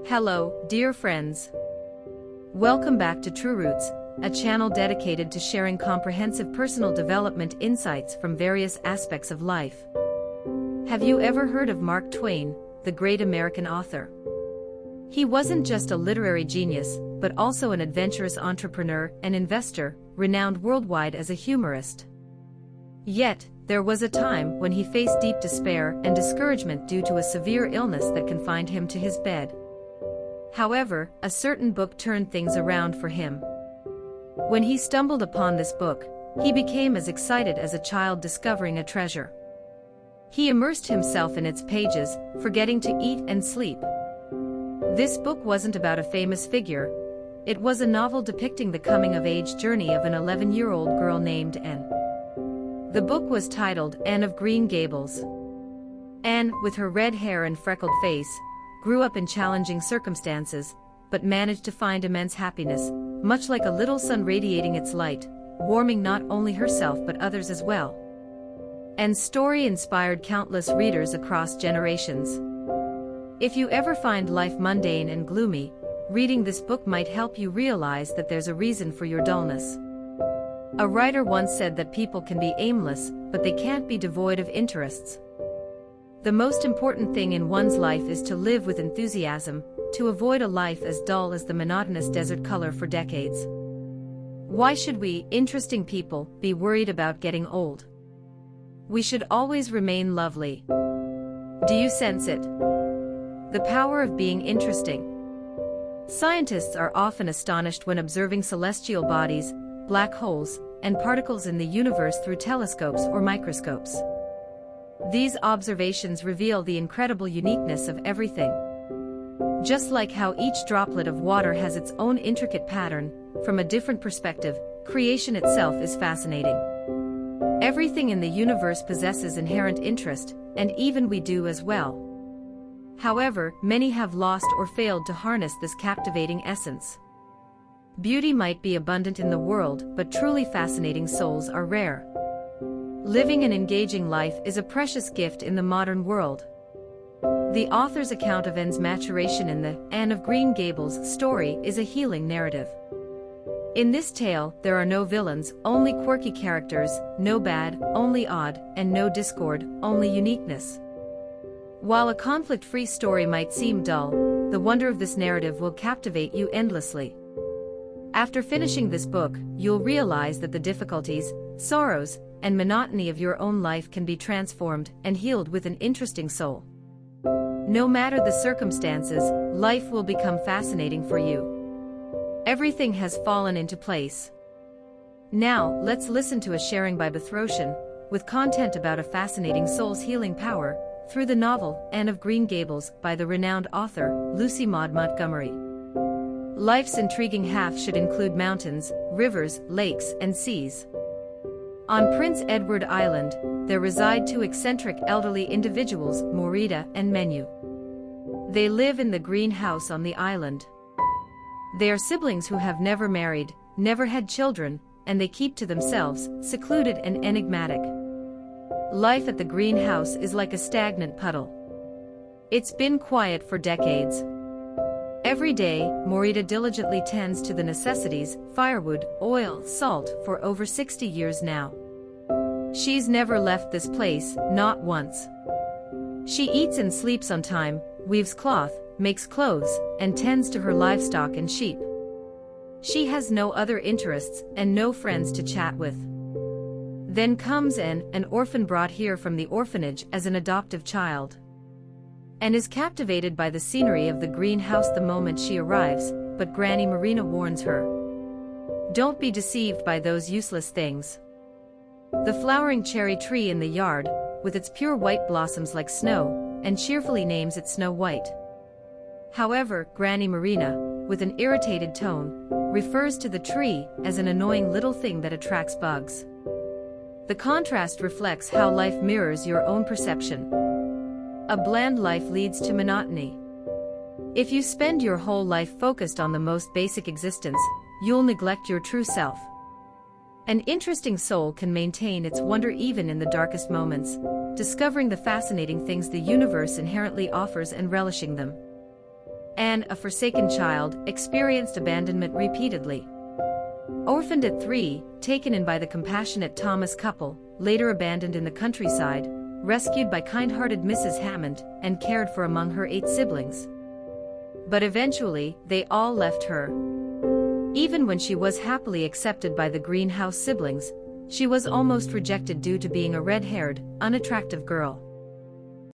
Hello, dear friends. Welcome back to TrueRoots, a channel dedicated to sharing comprehensive personal development insights from various aspects of life. Have you ever heard of Mark Twain, the great American author? He wasn't just a literary genius, but also an adventurous entrepreneur and investor, renowned worldwide as a humorist. Yet, there was a time when he faced deep despair and discouragement due to a severe illness that confined him to his bed. However, a certain book turned things around for him. When he stumbled upon this book, he became as excited as a child discovering a treasure. He immersed himself in its pages, forgetting to eat and sleep. This book wasn't about a famous figure. It was a novel depicting the coming-of-age journey of an 11-year-old girl named Anne. The book was titled Anne of Green Gables. Anne, with her red hair and freckled face, grew up in challenging circumstances, but managed to find immense happiness, much like a little sun radiating its light, warming not only herself but others as well. Anne's story inspired countless readers across generations. If you ever find life mundane and gloomy, reading this book might help you realize that there's a reason for your dullness. A writer once said that people can be aimless, but they can't be devoid of interests. The most important thing in one's life is to live with enthusiasm, to avoid a life as dull as the monotonous desert color for decades. Why should we, interesting people, be worried about getting old? We should always remain lovely. Do you sense it? The power of being interesting. Scientists are often astonished when observing celestial bodies, black holes, and particles in the universe through telescopes or microscopes. These observations reveal the incredible uniqueness of everything. Just like how each droplet of water has its own intricate pattern, from a different perspective, creation itself is fascinating. Everything in the universe possesses inherent interest, and even we do as well. However, many have lost or failed to harness this captivating essence. Beauty might be abundant in the world, but truly fascinating souls are rare. Living an engaging life is a precious gift in the modern world. The author's account of Anne's maturation in the Anne of Green Gables story is a healing narrative. In this tale, there are no villains, only quirky characters, no bad, only odd, and no discord, only uniqueness. While a conflict-free story might seem dull, the wonder of this narrative will captivate you endlessly. After finishing this book, you'll realize that the difficulties, sorrows, and monotony of your own life can be transformed and healed with an interesting soul. No matter the circumstances, life will become fascinating for you. Everything has fallen into place. Now, let's listen to a sharing by Bethrosian, with content about a fascinating soul's healing power, through the novel Anne of Green Gables by the renowned author, Maud Montgomery. Life's intriguing half should include mountains, rivers, lakes, and seas. On Prince Edward Island, there reside two eccentric elderly individuals, Morita and Menu. They live in the green house on the island. They are siblings who have never married, never had children, and they keep to themselves, secluded and enigmatic. Life at the green house is like a stagnant puddle. It's been quiet for decades. Every day, Morita diligently tends to the necessities, firewood, oil, salt, for over 60 years now. She's never left this place, not once. She eats and sleeps on time, weaves cloth, makes clothes, and tends to her livestock and sheep. She has no other interests and no friends to chat with. Then comes Anne, an orphan brought here from the orphanage as an adoptive child. Anne is captivated by the scenery of the greenhouse the moment she arrives, but Granny Marina warns her. Don't be deceived by those useless things. The flowering cherry tree in the yard, with its pure white blossoms like snow, and cheerfully names it Snow White. However, Granny Marina, with an irritated tone, refers to the tree as an annoying little thing that attracts bugs. The contrast reflects how life mirrors your own perception. A bland life leads to monotony. If you spend your whole life focused on the most basic existence, you'll neglect your true self. An interesting soul can maintain its wonder even in the darkest moments, discovering the fascinating things the universe inherently offers and relishing them. Anne, a forsaken child, experienced abandonment repeatedly. Orphaned at 3, taken in by the compassionate Thomas couple, later abandoned in the countryside, rescued by kind-hearted Mrs. Hammond, and cared for among her 8 siblings. But eventually, they all left her. Even when she was happily accepted by the greenhouse siblings, she was almost rejected due to being a red-haired, unattractive girl.